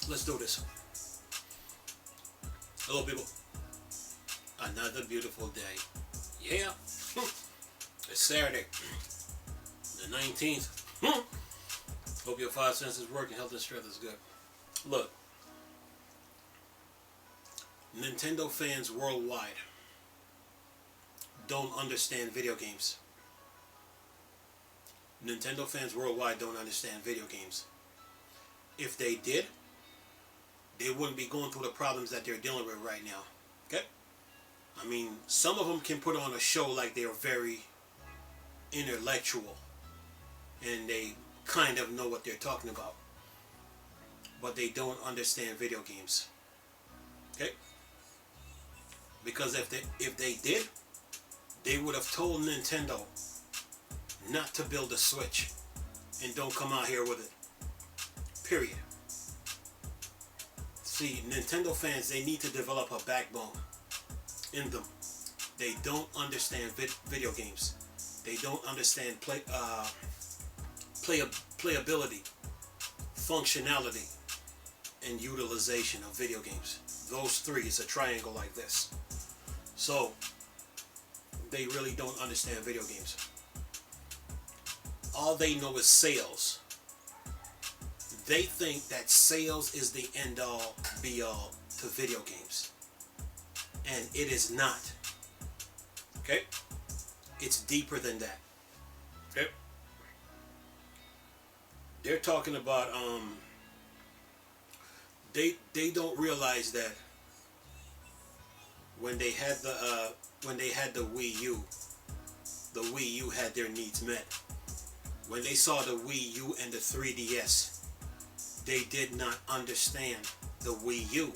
Let's do this. Hello, people. Another beautiful day. Yeah. It's Saturday, the 19th. Hope your five senses working. Health and strength is good. Look, Nintendo fans worldwide don't understand video games. Nintendo fans worldwide don't understand video games. If they did, they wouldn't be going through the problems that they're dealing with right now. Okay? I mean, some of them can put on a show like they're very intellectual and they kind of know what they're talking about, but they don't understand video games. Okay? Because if they did, they would have told Nintendo not to build a Switch and don't come out here with it. Period. See, Nintendo fans, they need to develop a backbone in them. They don't understand video games. They don't understand playability, functionality, and utilization of video games. Those three is a triangle like this. So, they really don't understand video games. All they know is sales. They think that sales is the end all be all to video games. And it is not. Okay? It's deeper than that. Okay? They're talking about they don't realize that when they had the Wii U had their needs met. When they saw the Wii U and the 3DS, they did not understand the Wii U.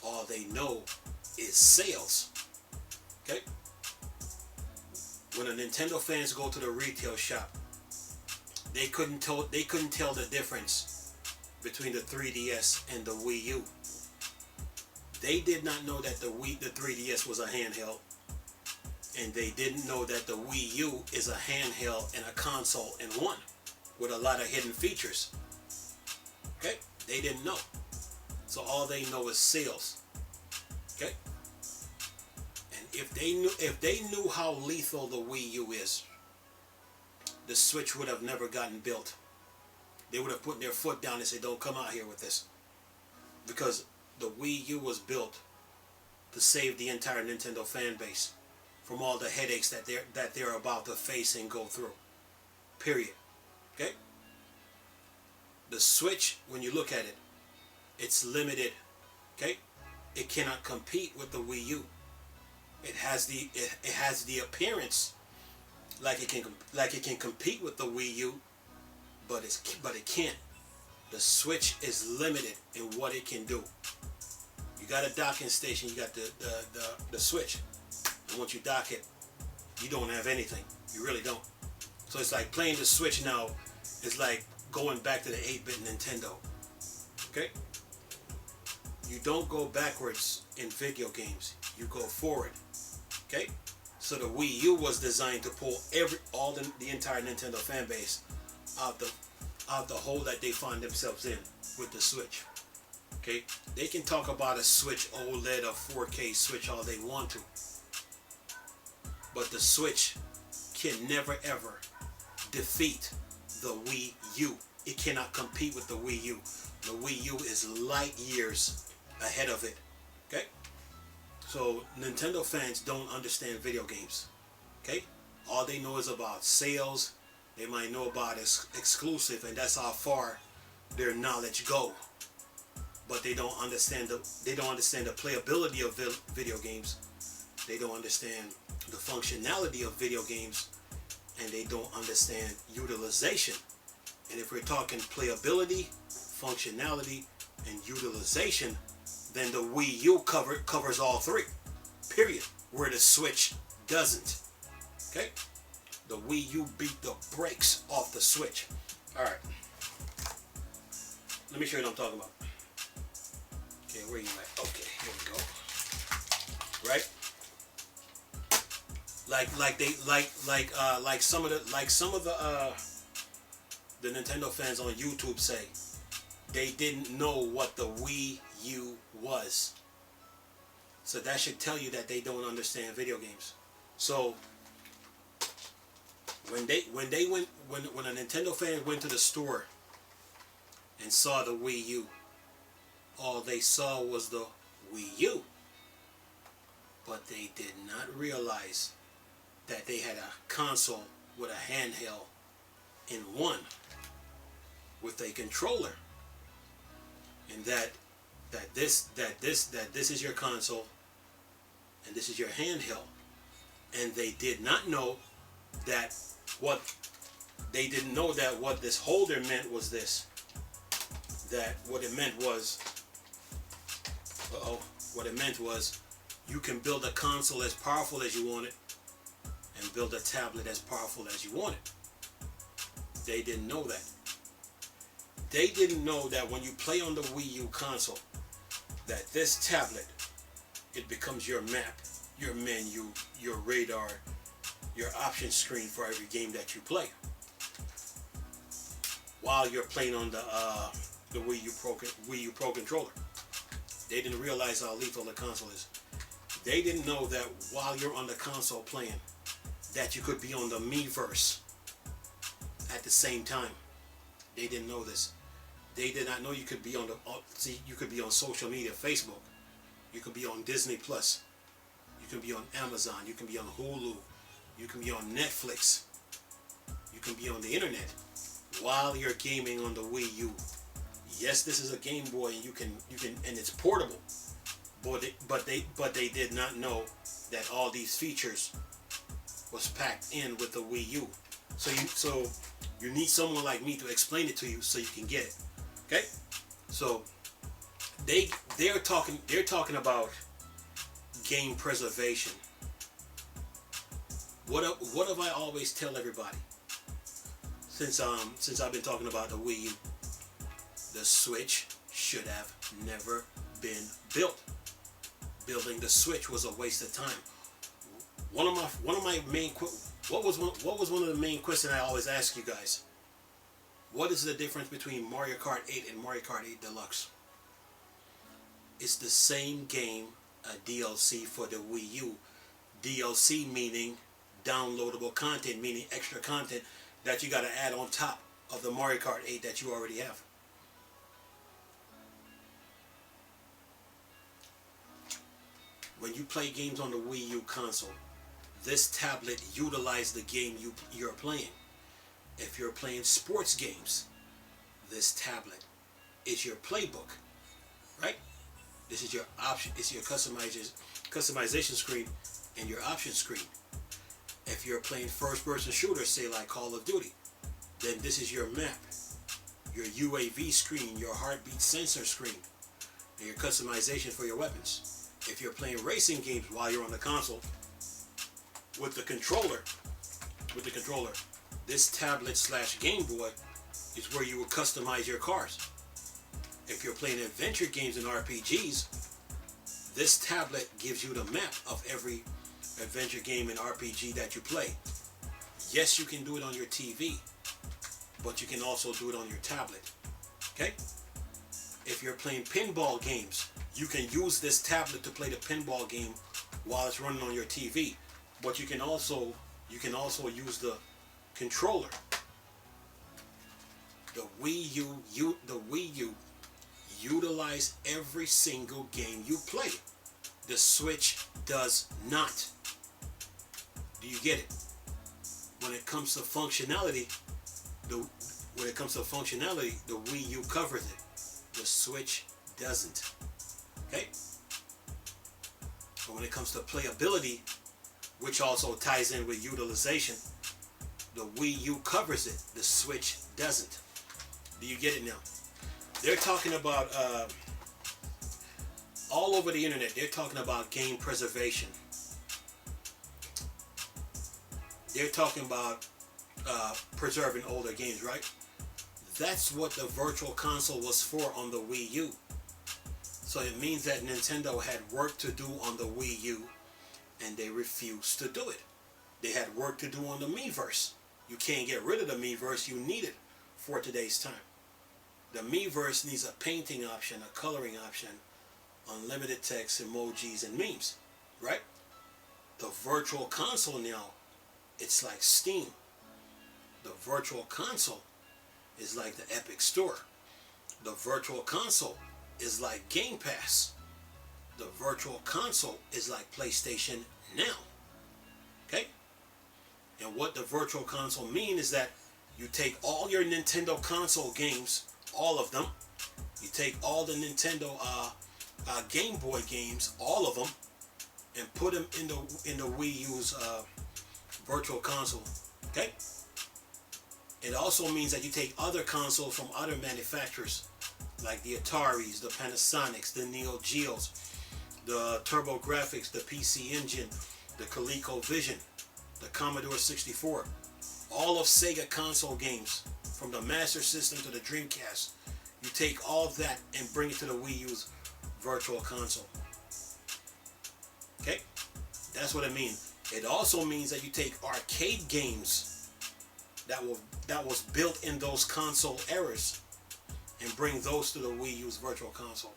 All they know is sales. Okay? When the Nintendo fans go to the retail shop, they couldn't tell the difference between the 3DS and the Wii U. They did not know that the 3DS was a handheld, and they didn't know that the Wii U is a handheld and a console in one, with a lot of hidden features. Okay? They didn't know. So all they know is sales. Okay? And if they knew how lethal the Wii U is, the Switch would have never gotten built. They would have put their foot down and said, don't come out here with this. Because the Wii U was built to save the entire Nintendo fan base from all the headaches that they're about to face and go through. Period. Okay? The Switch, when you look at it, it's limited. Okay? It cannot compete with the Wii U. It has the appearance like it can compete with the Wii U, but it can't. The Switch is limited in what it can do. You got a docking station, you got the Switch, and once you dock it, you don't have anything. You really don't. So it's like playing the Switch now is like going back to the 8-bit Nintendo. Okay? You don't go backwards in video games. You go forward. Okay? So the Wii U was designed to pull the entire Nintendo fan base out the hole that they find themselves in with the Switch. Okay? They can talk about a Switch OLED or 4K Switch all they want to. But the Switch can never ever defeat the Wii U. It cannot compete with the Wii U. The Wii U is light years ahead of it. Okay? So Nintendo fans don't understand video games. Okay? All they know is about sales. They might know about exclusive, and that's how far their knowledge go. But they don't understand the playability of video games. They don't understand the functionality of video games, and they don't understand utilization. And if we're talking playability, functionality, and utilization, then the Wii U covers all three. Period. Where the Switch doesn't. Okay? The Wii U beat the brakes off the Switch. Alright. Let me show you what I'm talking about. Okay, where you at? Okay, here we go. Right? Like some of the Nintendo fans on YouTube say, they didn't know what the Wii U was. So that should tell you that they don't understand video games. So when a Nintendo fan went to the store and saw the Wii U, all they saw was the Wii U. But they did not realize that they had a console with a handheld in one with a controller, and that this is your console and this is your handheld. And they did not know that what this holder meant was this. That what it meant was you can build a console as powerful as you want it and build a tablet as powerful as you want it. They didn't know that. They didn't know that when you play on the Wii U console, that this tablet, it becomes your map, your menu, your radar, your option screen for every game that you play. While you're playing on the Wii U Pro controller. They didn't realize how lethal the console is. They didn't know that while you're on the console playing, that you could be on the Miiverse at the same time. They didn't know this. They did not know you could be on you could be on social media, Facebook. You could be on Disney Plus. You can be on Amazon. You can be on Hulu. You can be on Netflix. You can be on the internet while you're gaming on the Wii U. Yes, this is a Game Boy, and you can, and it's portable. But they did not know that all these features was packed in with the Wii U. So you need someone like me to explain it to you so you can get it. Okay? So they're talking about game preservation. What have I always tell everybody since I've been talking about the Wii U? The Switch should have never been built. Building the Switch was a waste of time. One of my main what was one of the main questions I always ask you guys? What is the difference between Mario Kart 8 and Mario Kart 8 Deluxe? It's the same game, a DLC for the Wii U. DLC meaning downloadable content, meaning extra content that you got to add on top of the Mario Kart 8 that you already have. When you play games on the Wii U console, this tablet utilizes the game you're playing. If you're playing sports games, this tablet is your playbook, right? This is your option. It's your customization screen and your option screen. If you're playing first-person shooters, say like Call of Duty, then this is your map, your UAV screen, your heartbeat sensor screen, and your customization for your weapons. If you're playing racing games while you're on the console, with the controller, this tablet / Game Boy is where you will customize your cars. If you're playing adventure games and RPGs, this tablet gives you the map of every adventure game and RPG that you play. Yes, you can do it on your TV, but you can also do it on your tablet. Okay? If you're playing pinball games, you can use this tablet to play the pinball game while it's running on your TV. But you can also use the controller. The Wii U utilize every single game you play. The Switch does not. Do you get it? When it comes to functionality, the Wii U covers it. The Switch doesn't. Okay? But when it comes to playability, which also ties in with utilization, the Wii U covers it. The Switch doesn't. Do you get it now? They're talking about all over the internet. They're talking about game preservation. They're talking about preserving older games, right? That's what the Virtual Console was for on the Wii U. So it means that Nintendo had work to do on the Wii U, and they refused to do it. They had work to do on the Miiverse. You can't get rid of the Miiverse. You need it for today's time. The Miiverse needs a painting option, a coloring option, unlimited text, emojis, and memes, right? The Virtual Console now, it's like Steam. The Virtual Console is like the Epic Store. The Virtual Console is like Game Pass. The Virtual Console is like PlayStation Now. Okay? And what the Virtual Console means is that you take all your Nintendo console games, all of them. You take all the Nintendo Game Boy games, all of them, and put them in the Wii U's Virtual Console. Okay? It also means that you take other consoles from other manufacturers, like the Ataris, the Panasonics, the Neo Geos, the TurboGrafx, the PC Engine, the ColecoVision, the Commodore 64, all of Sega console games, from the Master System to the Dreamcast. You take all of that and bring it to the Wii U's Virtual Console. Okay? That's what it means. It also means that you take arcade games that was built in those console eras and bring those to the Wii U's Virtual Console.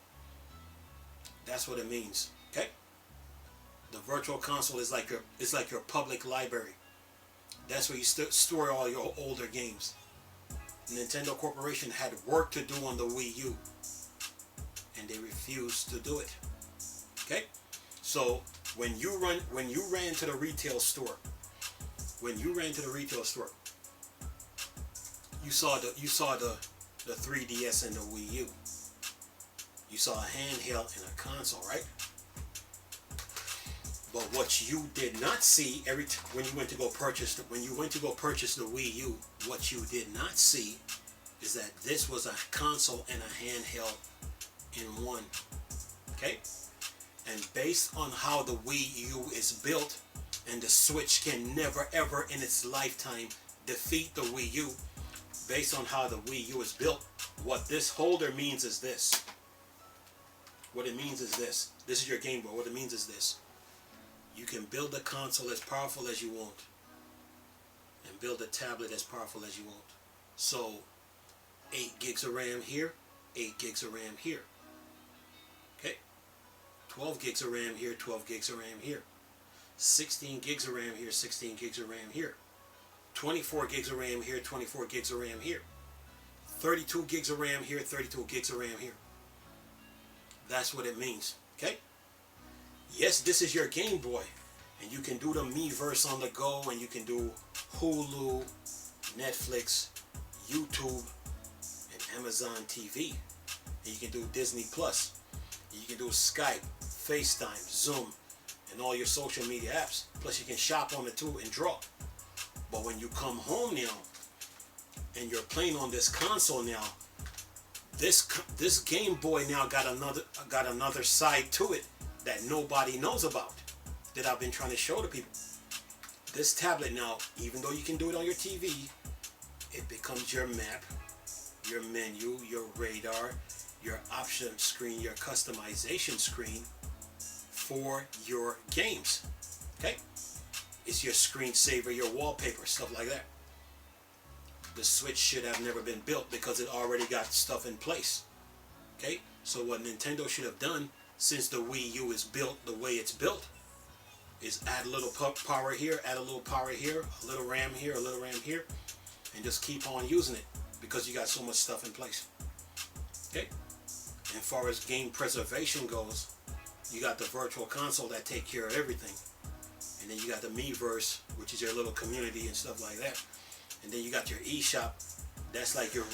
That's what it means. Okay? The Virtual Console is like your public library. That's where you store all your older games. Nintendo Corporation had work to do on the Wii U, and they refused to do it. Okay? So when you ran to the retail store, you saw the 3DS and the Wii U. You saw a handheld and a console, right? But what you did not see when you went to go purchase the Wii U, what you did not see is that this was a console and a handheld in one. Okay? And based on how the Wii U is built, and the Switch can never ever in its lifetime defeat the Wii U, based on how the Wii U is built, what this holder means is this. What it means is this. This is your Game Boy. What it means is this. You can build a console as powerful as you want, and build a tablet as powerful as you want. So 8 gigs of RAM here, 8 gigs of RAM here. Okay? 12 gigs of RAM here, 12 gigs of RAM here. 16 gigs of RAM here, 16 gigs of RAM here. 24 gigs of RAM here, 24 gigs of RAM here. 32 gigs of RAM here, 32 gigs of RAM here. That's what it means. Okay? Yes, this is your Game Boy, and you can do the Miiverse on the go, and you can do Hulu, Netflix, YouTube, and Amazon TV. And you can do Disney Plus. You can do Skype, FaceTime, Zoom, and all your social media apps. Plus you can shop on it too and draw. But when you come home now, and you're playing on this console now, this Game Boy now got another side to it that nobody knows about, that I've been trying to show to people. This tablet now, even though you can do it on your TV, it becomes your map, your menu, your radar, your option screen, your customization screen for your games. Okay? It's your screensaver, your wallpaper, stuff like that. The Switch should have never been built because it already got stuff in place. Okay? So what Nintendo should have done, since the Wii U is built the way it's built, is add a little power here, add a little power here, a little RAM here, a little RAM here, and just keep on using it because you got so much stuff in place. Okay? And as far as game preservation goes, you got the Virtual Console that take care of everything. And then you got the Miiverse, which is your little community and stuff like that. And then you got your eShop. That's like your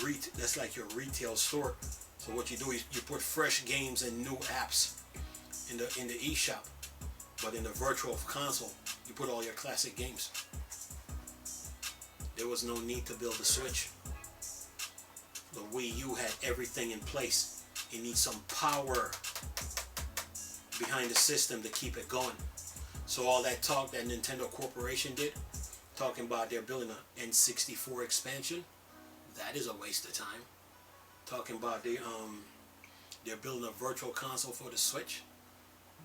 retail store. So what you do is you put fresh games and new apps in the eShop. But in the Virtual Console, you put all your classic games. There was no need to build a Switch. The Wii U had everything in place. It needs some power behind the system to keep it going. So all that talk that Nintendo Corporation did, talking about they're building an N64 expansion, that is a waste of time. Talking about they're building a Virtual Console for the Switch,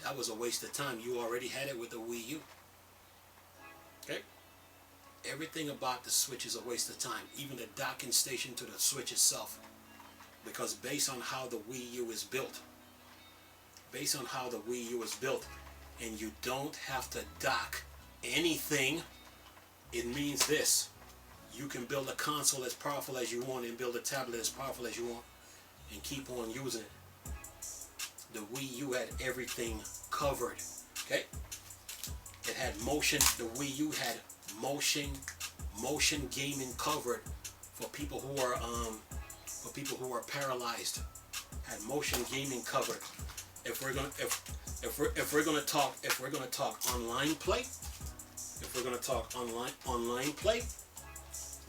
that was a waste of time. You already had it with the Wii U. Okay? Everything about the Switch is a waste of time. Even the docking station to the Switch itself Because based on how the Wii U is built, and you don't have to dock anything, it means this: you can build a console as powerful as you want and build a tablet as powerful as you want and keep on using it. The Wii U had everything covered. Okay? It had motion. The Wii U had motion gaming covered for people who are paralyzed. Had motion gaming covered. If we're gonna talk online play,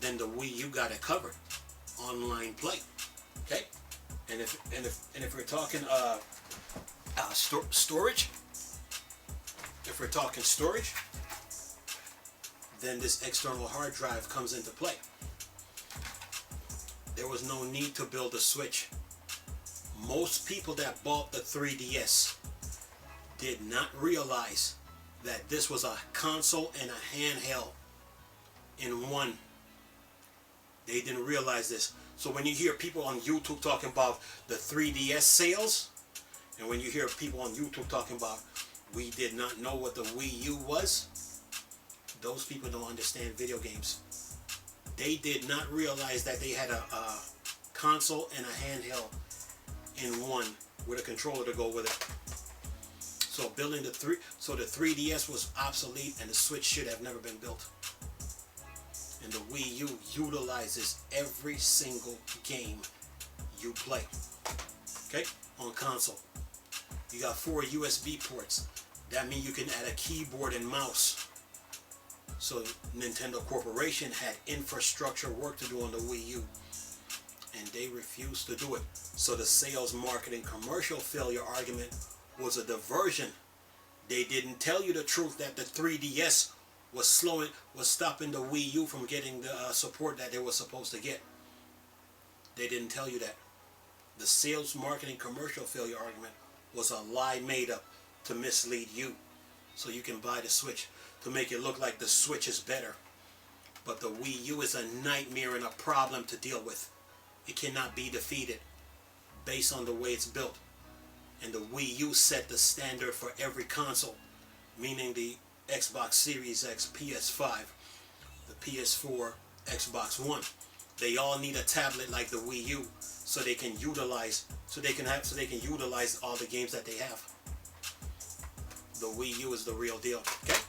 then the Wii U got it covered. Online play. Okay? And if we're talking storage, then this external hard drive comes into play. There was no need to build a Switch. Most people that bought the 3DS did not realize that this was a console and a handheld in one. They didn't realize this. So when you hear people on YouTube talking about the 3DS sales, and when you hear people on YouTube talking about we did not know what the Wii U was, those people don't understand video games. They did not realize that they had a console and a handheld in one with a controller to go with it. So the 3DS was obsolete, and the Switch should have never been built. And the Wii U utilizes every single game you play. Okay? On console. You got 4 USB ports. That means you can add a keyboard and mouse. So Nintendo Corporation had infrastructure work to do on the Wii U, and they refused to do it. So the sales, marketing, commercial failure argument was a diversion. They didn't tell you the truth that the 3DS was stopping the Wii U from getting the support that they were supposed to get. They didn't tell you that. The sales, marketing, commercial failure argument was a lie made up to mislead you, so you can buy the Switch, to make it look like the Switch is better. But the Wii U is a nightmare and a problem to deal with. It cannot be defeated based on the way it's built. And the Wii U set the standard for every console, meaning the Xbox Series X, PS5, the PS4, Xbox One. They all need a tablet like the Wii U so they can utilize all the games that they have. The Wii U is the real deal. Okay?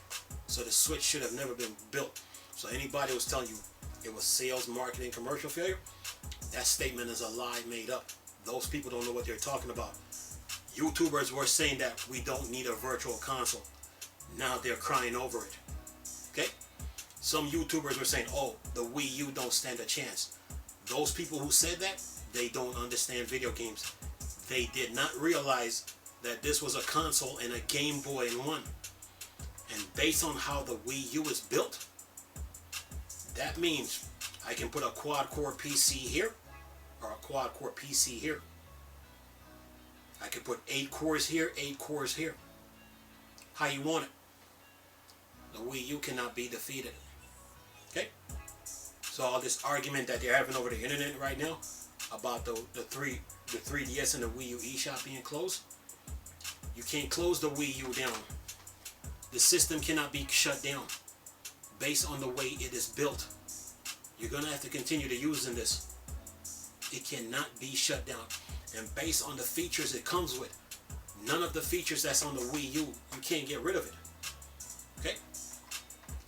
So the Switch should have never been built. So anybody who's telling you it was sales, marketing, commercial failure, that statement is a lie made up. Those people don't know what they're talking about. YouTubers were saying that we don't need a virtual console. Now they're crying over it. Okay? Some YouTubers were saying, oh, the Wii U don't stand a chance. Those people who said that, they don't understand video games. They did not realize that this was a console and a Game Boy in one. And based on how the Wii U is built, that means I can put a quad-core PC here or a quad-core PC here. I can put 8 cores here, 8 cores here. How you want it. The Wii U cannot be defeated. Okay? So all this argument that they're having over the internet right now about the 3DS and the Wii U eShop being closed, you can't close the Wii U down. The system cannot be shut down based on the way it is built. You're going to have to continue to using this. It cannot be shut down. And based on the features it comes with, none of the features that's on the Wii U, you can't get rid of it. Okay?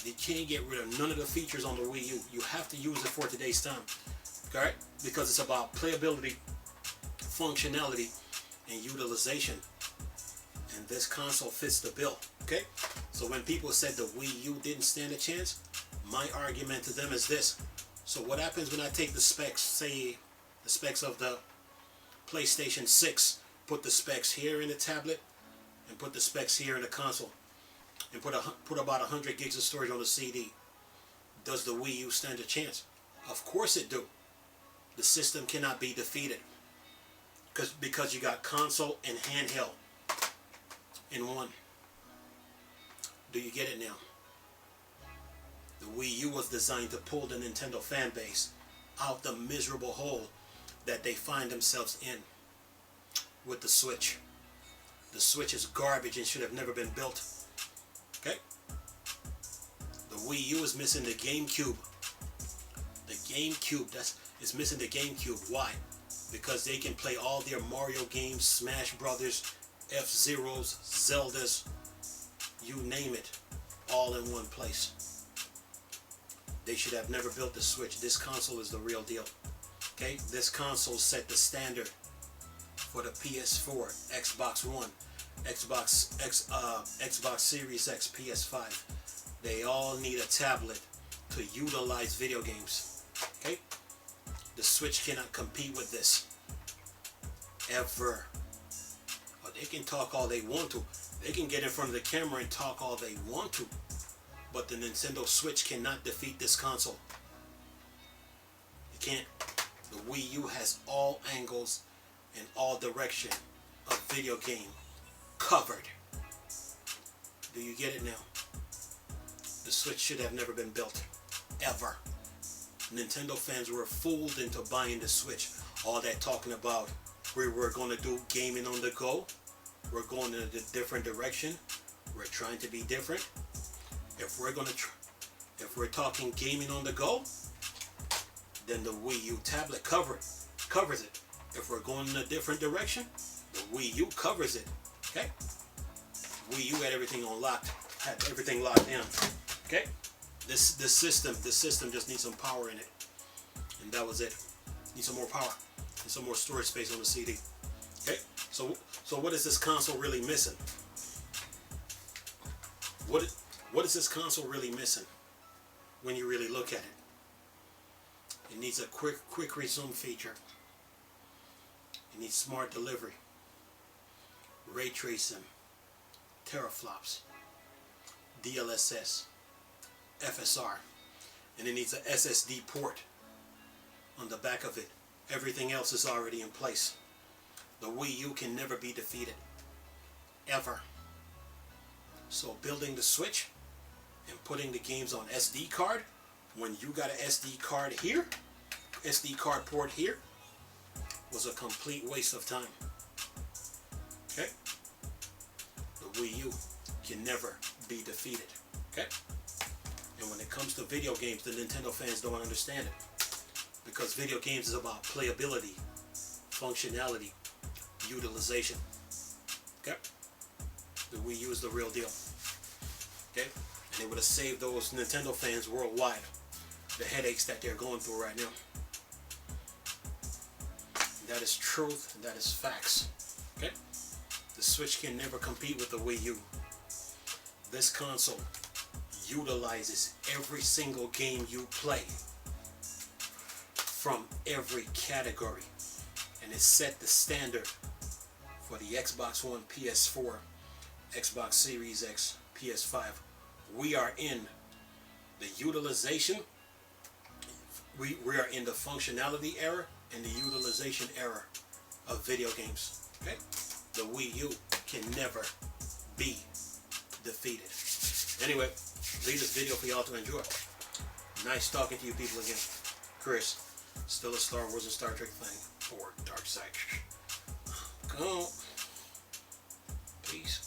You can't get rid of none of the features on the Wii U. You have to use it for today's time. Okay? Because it's about playability, functionality, and utilization. And this console fits the bill. Okay? So when people said the Wii U didn't stand a chance, my argument to them is this. So what happens when I take the specs, say the specs of the PlayStation 6, put the specs here in the tablet, and put the specs here in the console, and put about 100 gigs of storage on the CD. Does the Wii U stand a chance? Of course it do. The system cannot be defeated because you got console and handheld in one. Do you get it now? The Wii U was designed to pull the Nintendo fan base out the miserable hole that they find themselves in with the Switch. The Switch is garbage and should have never been built. Okay? The Wii U is missing the GameCube. The GameCube is missing the GameCube. Why? Because they can play all their Mario games, Smash Brothers, F-Zeros, Zeldas, you name it, all in one place. They should have never built the Switch. This console is the real deal. Okay? This console set the standard for the PS4, Xbox One, Xbox Series X, PS5. They all need a tablet to utilize video games. Okay? The Switch cannot compete with this. Ever. Or they can talk all they want to. They can get in front of the camera and talk all they want to. But the Nintendo Switch cannot defeat this console. It can't. The Wii U has all angles and all direction of video game covered. Do you get it now? The Switch should have never been built. Ever. Nintendo fans were fooled into buying the Switch. All that talking about we were going to do gaming on the go. We're going in a different direction. We're trying to be different. If we're talking gaming on the go, then the Wii U tablet covers it. If we're going in a different direction, the Wii U covers it. Okay? Wii U had everything locked down. Okay? This system just needs some power in it, and that was it. Needs some more power and some more storage space on the CD. Okay? So what is this console really missing? What is this console really missing when you really look at it? It needs a quick resume feature. It needs smart delivery, ray tracing, teraflops, DLSS, FSR, and it needs a SSD port on the back of it. Everything else is already in place. The Wii U can never be defeated. Ever. So building the Switch and putting the games on SD card when you got an SD card here, SD card port here, was a complete waste of time. Okay? The Wii U can never be defeated. Okay? And when it comes to video games, the Nintendo fans don't understand it. Because video games is about playability, functionality, utilization. Okay? The Wii U is the real deal. Okay? And it would have saved those Nintendo fans worldwide the headaches that they're going through right now. That is truth, and that is facts. Okay? The Switch can never compete with the Wii U. This console utilizes every single game you play from every category, and it set the standard for the Xbox One, PS4, Xbox Series X, PS5. We are in the utilization, we are in the functionality era and the utilization era of video games. Okay? The Wii U can never be defeated. Anyway, leave this video for y'all to enjoy. Nice talking to you people again. Chris, still a Star Wars and Star Trek thing, or Dark Side. Go. Peace.